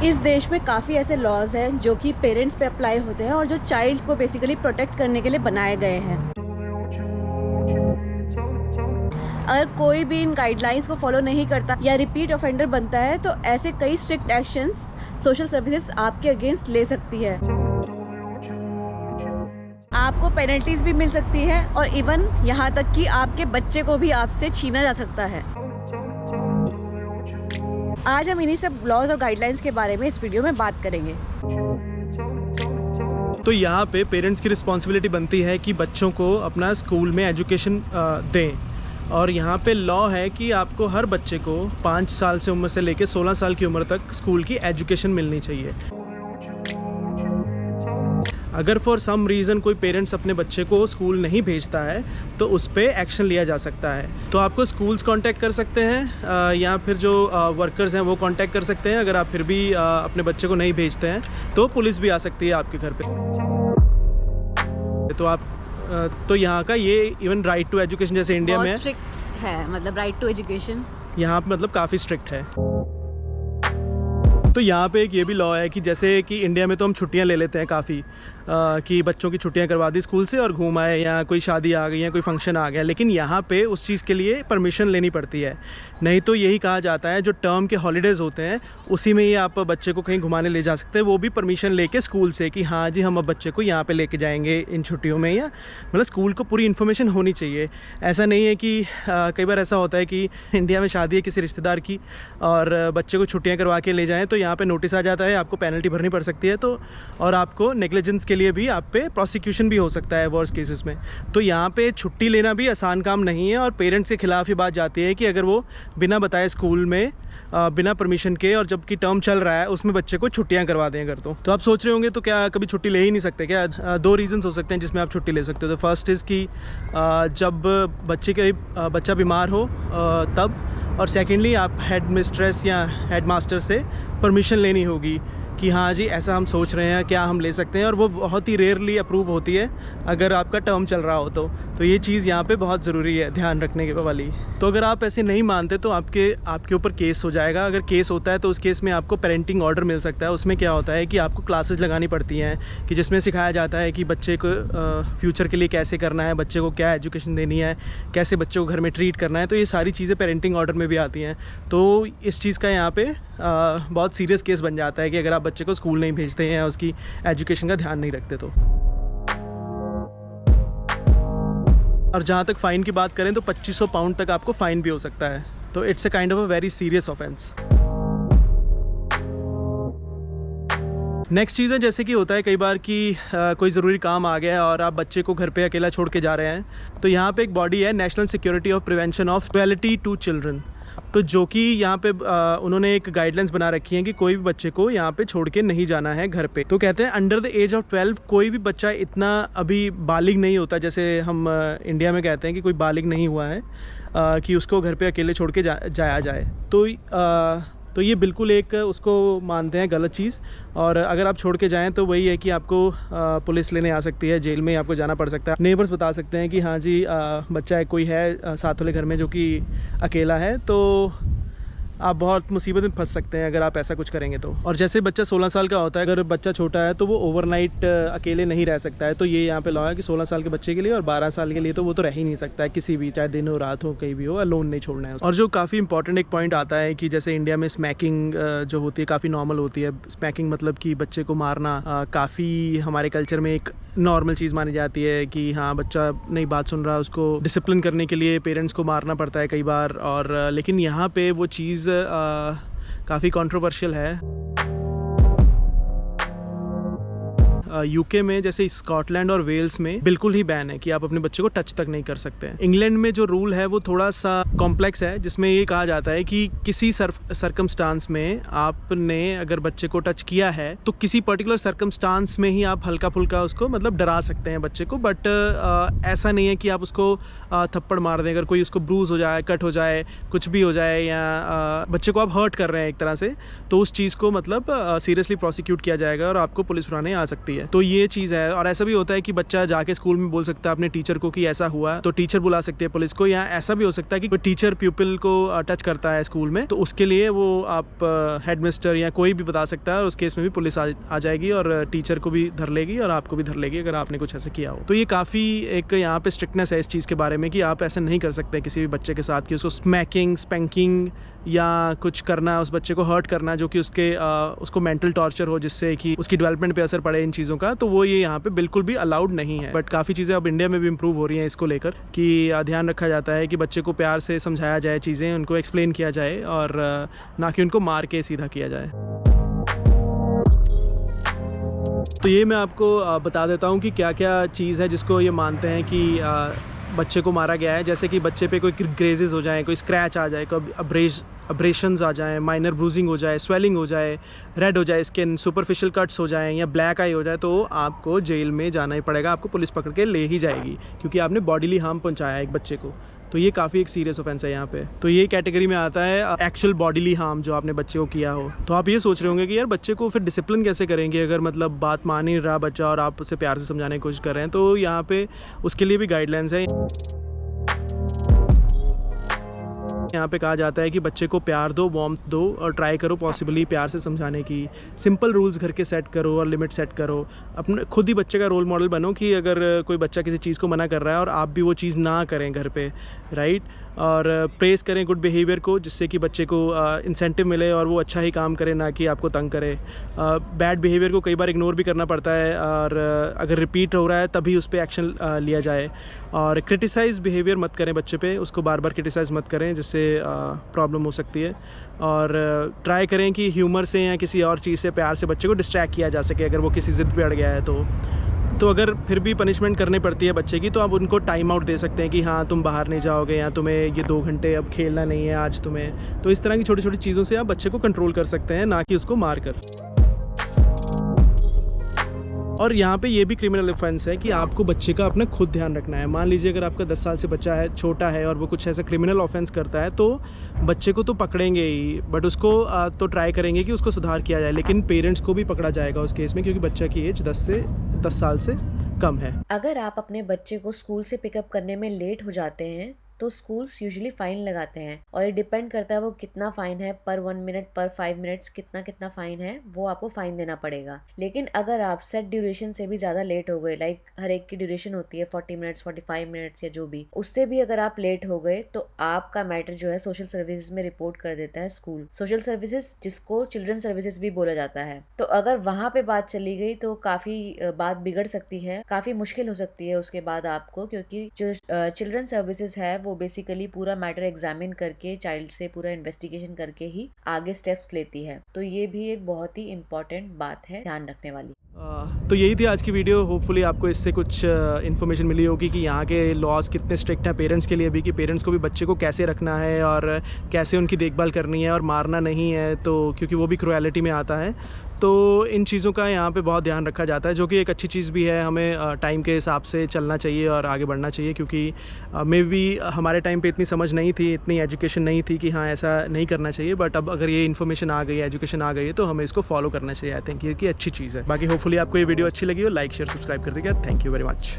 इस देश में काफ़ी ऐसे लॉज हैं जो कि पेरेंट्स पे अप्लाई होते हैं और जो चाइल्ड को बेसिकली प्रोटेक्ट करने के लिए बनाए गए हैं। अगर कोई भी इन गाइडलाइंस को फॉलो नहीं करता या रिपीट ऑफेंडर बनता है तो ऐसे कई स्ट्रिक्ट एक्शंस सोशल सर्विसेज आपके अगेंस्ट ले सकती है। आपको पेनल्टीज भी मिल सकती है और इवन यहाँ तक कि आपके बच्चे को भी आपसे छीना जा सकता है। आज हम इन्हीं सब लॉज और गाइडलाइंस के बारे में इस वीडियो में बात करेंगे। तो यहाँ पे पेरेंट्स की रिस्पॉन्सिबिलिटी बनती है कि बच्चों को अपना स्कूल में एजुकेशन दें। और यहाँ पे लॉ है कि आपको हर बच्चे को 5 साल से उम्र से लेकर 16 साल की उम्र तक स्कूल की एजुकेशन मिलनी चाहिए। अगर फॉर सम रीज़न कोई पेरेंट्स अपने बच्चे को स्कूल नहीं भेजता है तो उस पर एक्शन लिया जा सकता है। तो आपको स्कूल्स कांटेक्ट कर सकते हैं या फिर जो वर्कर्स हैं वो कांटेक्ट कर सकते हैं। अगर आप फिर भी अपने बच्चे को नहीं भेजते हैं तो पुलिस भी आ सकती है आपके घर पे। तो यहाँ का ये इवन राइट टू एजुकेशन जैसे इंडिया में स्ट्रिक्ट है, मतलब राइट टू एजुकेशन यहाँ पे मतलब काफ़ी स्ट्रिक्ट है। तो यहाँ पे एक ये भी लॉ है कि जैसे कि इंडिया में तो हम छुट्टियाँ ले लेते हैं काफ़ी कि बच्चों की छुट्टियाँ करवा दी स्कूल से और घूम आए, या कोई शादी आ गई या कोई फंक्शन आ गया। लेकिन यहाँ पे उस चीज़ के लिए परमिशन लेनी पड़ती है। नहीं तो यही कहा जाता है जो टर्म के हॉलीडेज़ होते हैं उसी में ही आप बच्चे को कहीं घुमाने ले जा सकते हैं, वो भी परमिशन लेके स्कूल से कि हाँ जी हम अब बच्चे को यहाँ पर लेके जाएंगे इन छुट्टियों में। या मतलब स्कूल को पूरी इन्फॉर्मेशन होनी चाहिए। ऐसा नहीं है कि कई बार ऐसा होता है कि इंडिया में शादी है किसी रिश्तेदार की और बच्चे को छुट्टियाँ करवा के ले जाएँ तो यहाँ पे नोटिस आ जाता है, आपको पेनल्टी भरनी पड़ सकती है। तो और आपको नेग्लिजेंस के लिए भी आप पे प्रोसिक्यूशन भी हो सकता है वर्स्ट केसेस में। तो यहाँ पे छुट्टी लेना भी आसान काम नहीं है और पेरेंट्स के खिलाफ ही बात जाती है कि अगर वो बिना बताए स्कूल में बिना परमिशन के और जबकि टर्म चल रहा है उसमें बच्चे को छुट्टियां करवा दें अगर। तो आप सोच रहे होंगे तो क्या कभी छुट्टी ले ही नहीं सकते क्या? 2 रीज़न्स हो सकते हैं जिसमें आप छुट्टी ले सकते हो। तो फर्स्ट इज़ कि जब बच्चा बीमार हो तब, और सेकेंडली आप हेड मिस्ट्रेस या हेड मास्टर से परमिशन लेनी होगी कि हाँ जी ऐसा हम सोच रहे हैं, क्या हम ले सकते हैं। और वो बहुत ही रेयरली अप्रूव होती है अगर आपका टर्म चल रहा हो तो ये चीज़ यहाँ पे बहुत ज़रूरी है ध्यान रखने के वाली। तो अगर आप ऐसे नहीं मानते तो आपके ऊपर केस हो जाएगा। अगर केस होता है तो उस केस में आपको पेरेंटिंग ऑर्डर मिल सकता है। उसमें क्या होता है कि आपको क्लासेस लगानी पड़ती हैं कि जिसमें सिखाया जाता है कि बच्चे को फ्यूचर के लिए कैसे करना है, बच्चे को क्या एजुकेशन देनी है, कैसे बच्चे को घर में ट्रीट करना है। तो ये सारी चीज़ें पेरेंटिंग ऑर्डर में भी आती हैं। तो इस चीज़ का यहाँ पे बहुत सीरियस केस बन जाता है कि अगर आप बच्चे को स्कूल नहीं भेजते हैं या उसकी एजुकेशन का ध्यान नहीं रखते तो। और जहाँ तक फ़ाइन की बात करें तो 2500 पाउंड तक आपको फ़ाइन भी हो सकता है। तो it's a kind of a very serious offence. Next चीज़ है जैसे कि होता है कई बार कि कोई ज़रूरी काम आ गया और आप बच्चे को घर पे अकेला छोड़ के जा रहे हैं। तो यहाँ पे एक बॉडी है national security of prevention of cruelty to children. तो जो कि यहाँ पे उन्होंने एक गाइडलाइंस बना रखी है कि कोई भी बच्चे को यहाँ पे छोड़ के नहीं जाना है घर पे। तो कहते हैं अंडर द एज ऑफ 12 कोई भी बच्चा इतना अभी बालिग नहीं होता, जैसे हम इंडिया में कहते हैं कि कोई बालिग नहीं हुआ है कि उसको घर पे अकेले छोड़ के जाया जाए। तो ये बिल्कुल एक उसको मानते हैं गलत चीज़। और अगर आप छोड़ के जाएं तो वही है कि आपको पुलिस लेने आ सकती है, जेल में आपको जाना पड़ सकता है। नेबर्स बता सकते हैं कि हाँ जी बच्चा कोई है साथ वाले घर में जो कि अकेला है, तो आप बहुत मुसीबत में फंस सकते हैं अगर आप ऐसा कुछ करेंगे तो। और जैसे बच्चा 16 साल का होता है, अगर बच्चा छोटा है तो वो ओवरनाइट अकेले नहीं रह सकता है। तो ये यहाँ पे लॉ है कि 16 साल के बच्चे के लिए और 12 साल के लिए तो वो तो रह ही नहीं सकता है किसी भी, चाहे दिन हो रात हो कहीं भी हो, अलोन नहीं छोड़ना है। और जो काफ़ी इंपॉर्टेंट एक पॉइंट आता है कि जैसे इंडिया में स्मैकिंग जो होती है काफ़ी नॉर्मल होती है। स्मैकिंग मतलब कि बच्चे को मारना काफ़ी हमारे कल्चर में एक नॉर्मल चीज़ मानी जाती है कि हाँ बच्चा नई बात सुन रहा है, उसको डिसिप्लिन करने के लिए पेरेंट्स को मारना पड़ता है कई बार। और लेकिन यहाँ पे वो चीज़ काफ़ी कंट्रोवर्शियल है। यूके में जैसे स्कॉटलैंड और वेल्स में बिल्कुल ही बैन है कि आप अपने बच्चे को टच तक नहीं कर सकते हैं। इंग्लैंड में जो रूल है वो थोड़ा सा कॉम्प्लेक्स है, जिसमें ये कहा जाता है कि किसी सर्कमस्टांस में आपने अगर बच्चे को टच किया है तो किसी पर्टिकुलर सर्कमस्टांस में ही आप हल्का फुल्का उसको मतलब डरा सकते हैं बच्चे को। बट ऐसा नहीं है कि आप उसको थप्पड़ मार दें। अगर कोई उसको ब्रूज हो जाए, कट हो जाए, कुछ भी हो जाए या बच्चे को आप हर्ट कर रहे हैं एक तरह से, तो उस चीज़ को मतलब सीरियसली प्रोसिक्यूट किया जाएगा और आपको पुलिस बुलाने आ सकती है। है। तो ये चीज़ है। और ऐसा भी होता है कि बच्चा जाके स्कूल में बोल सकता है अपने टीचर को कि ऐसा हुआ, तो टीचर बुला सकते हैं पुलिस को। या ऐसा भी हो सकता है कि कोई टीचर प्यूपिल को टच करता है स्कूल में, तो उसके लिए वो आप हेडमिस्टर या कोई भी बता सकता है, और उस केस में भी पुलिस आ जाएगी और टीचर को भी धर लेगी और आपको भी धर लेगी अगर आपने कुछ ऐसा किया हो। तो ये काफ़ी एक यहाँ पे स्ट्रिक्टनेस है इस चीज़ के बारे में कि आप ऐसा नहीं कर सकते किसी भी बच्चे के साथ कि उसको स्मैकिंग, स्पैंकिंग या कुछ करना, उस बच्चे को हर्ट करना जो कि उसको मेंटल टॉर्चर हो, जिससे कि उसकी डेवलपमेंट पे असर पड़े इन चीज़ों का। तो वो ये यहाँ पे बिल्कुल भी अलाउड नहीं है। बट काफ़ी चीज़ें अब इंडिया में भी इम्प्रूव हो रही हैं इसको लेकर कि ध्यान रखा जाता है कि बच्चे को प्यार से समझाया जाए, चीज़ें उनको एक्सप्लेन किया जाए और ना कि उनको मार के सीधा किया जाए। तो ये मैं आपको बता देता हूँ कि क्या क्या चीज़ है जिसको ये मानते हैं कि बच्चे को मारा गया है। जैसे कि बच्चे पे कोई ग्रेजेस हो जाए, कोई स्क्रैच आ जाए, कोई अब्रेशंस आ जाए, माइनर ब्रूजिंग हो जाए, स्वेलिंग हो जाए, रेड हो जाए स्किन, सुपरफिशियल कट्स हो जाए या ब्लैक आई हो जाए, तो आपको जेल में जाना ही पड़ेगा। आपको पुलिस पकड़ के ले ही जाएगी क्योंकि आपने बॉडीली हार्म पहुंचाया एक बच्चे को। तो ये काफ़ी एक सीरियस ऑफेंस है यहाँ पे। तो ये कैटेगरी में आता है एक्चुअल बॉडीली हार्म जो आपने बच्चे को किया हो। तो आप ये सोच रहे होंगे कि यार बच्चे को फिर डिसिप्लिन कैसे करेंगे अगर मतलब बात मान ही रहा बच्चा और आप उसे प्यार से समझाने की कोशिश कर रहे हैं। तो यहाँ पे उसके लिए भी गाइडलाइंस है। यहाँ पे कहा जाता है कि बच्चे को प्यार दो, वार्मथ दो और ट्राई करो पॉसिबली प्यार से समझाने की। सिंपल रूल्स घर के सेट करो और लिमिट सेट करो। अपने खुद ही बच्चे का रोल मॉडल बनो कि अगर कोई बच्चा किसी चीज़ को मना कर रहा है और आप भी वो चीज़ ना करें घर पे, राइट। और प्रेज़ करें गुड बिहेवियर को, जिससे कि बच्चे को इंसेंटिव मिले और वो अच्छा ही काम करे, ना कि आपको तंग करे। बैड बिहेवियर को कई बार इग्नोर भी करना पड़ता है और अगर रिपीट हो रहा है तभी उस पर एक्शन लिया जाए। और क्रिटिसाइज़ बिहेवियर मत करें बच्चे पे, उसको बार बार क्रिटिसाइज़ मत करें जिससे प्रॉब्लम हो सकती है। और ट्राई करें कि ह्यूमर से या किसी और चीज़ से प्यार से बच्चे को डिस्ट्रैक्ट किया जा सके अगर वो किसी ज़िद पे अड़ गया है तो अगर फिर भी पनिशमेंट करनी पड़ती है बच्चे की, तो आप उनको टाइम आउट दे सकते हैं कि हाँ तुम बाहर नहीं जाओगे या तुम्हें ये 2 घंटे अब खेलना नहीं है आज तुम्हें। तो इस तरह की छोटी छोटी चीज़ों से आप बच्चे को कंट्रोल कर सकते हैं, ना कि उसको मार कर। और यहाँ पे ये भी क्रिमिनल ऑफेंस है कि आपको बच्चे का अपना खुद ध्यान रखना है। मान लीजिए अगर आपका 10 साल से बच्चा है, छोटा है, और वो कुछ ऐसा क्रिमिनल ऑफेंस करता है तो बच्चे को तो पकड़ेंगे ही, बट उसको तो ट्राई करेंगे कि उसको सुधार किया जाए। लेकिन पेरेंट्स को भी पकड़ा जाएगा उस केस में, क्योंकि बच्चा की एज 10 साल से कम है। अगर आप अपने बच्चे को स्कूल से पिकअप करने में लेट हो जाते हैं तो स्कूल्स यूजुअली फ़ाइन लगाते हैं, और ये डिपेंड करता है वो कितना फ़ाइन है, पर 1 मिनट पर 5 मिनट्स कितना फ़ाइन है वो आपको फ़ाइन देना पड़ेगा। लेकिन अगर आप सेट ड्यूरेशन से भी ज़्यादा लेट हो गए, लाइक हर एक की ड्यूरेशन होती है 40 मिनट्स 45 मिनट्स या जो भी, उससे भी अगर आप लेट हो गए तो आपका मैटर जो है सोशल सर्विसेज में रिपोर्ट कर देता है स्कूल। सोशल सर्विसेज जिसको चिल्ड्रन सर्विसेज भी बोला जाता है। तो अगर वहाँ पे बात चली गई तो काफ़ी बात बिगड़ सकती है, काफ़ी मुश्किल हो सकती है उसके बाद आपको, क्योंकि जो चिल्ड्रन सर्विसेज है वो बेसिकली पूरा मैटर एग्जामिन करके चाइल्ड से पूरा इन्वेस्टिगेशन करके ही आगे स्टेप्स लेती है। तो ये भी एक बहुत ही इम्पोर्टेंट बात है ध्यान रखने वाली। तो यही थी आज की वीडियो। होपफुली आपको इससे कुछ इन्फॉर्मेशन मिली होगी कि यहाँ के लॉज कितने स्ट्रिक्ट हैं पेरेंट्स के लिए भी, कि पेरेंट्स को भी बच्चे को कैसे रखना है और कैसे उनकी देखभाल करनी है और मारना नहीं है, तो क्योंकि वो भी क्रुएलिटी में आता है। तो इन चीज़ों का यहाँ पे बहुत ध्यान रखा जाता है, जो कि एक अच्छी चीज़ भी है। हमें टाइम के हिसाब से चलना चाहिए और आगे बढ़ना चाहिए, क्योंकि मे बी हमारे टाइम पे इतनी समझ नहीं थी, इतनी एजुकेशन नहीं थी कि हाँ ऐसा नहीं करना चाहिए। बट अब अगर ये इन्फॉर्मेशन आ गई है, एजुकेशन आ गई है, तो हमें इसको फॉलो करना चाहिए। आई थिंक ये कि अच्छी चीज़ है। बाकी होपफुली आपको ये वीडियो अच्छी लगी हो, लाइक शेयर सब्सक्राइब कर दीजिएगा। Thank you very much.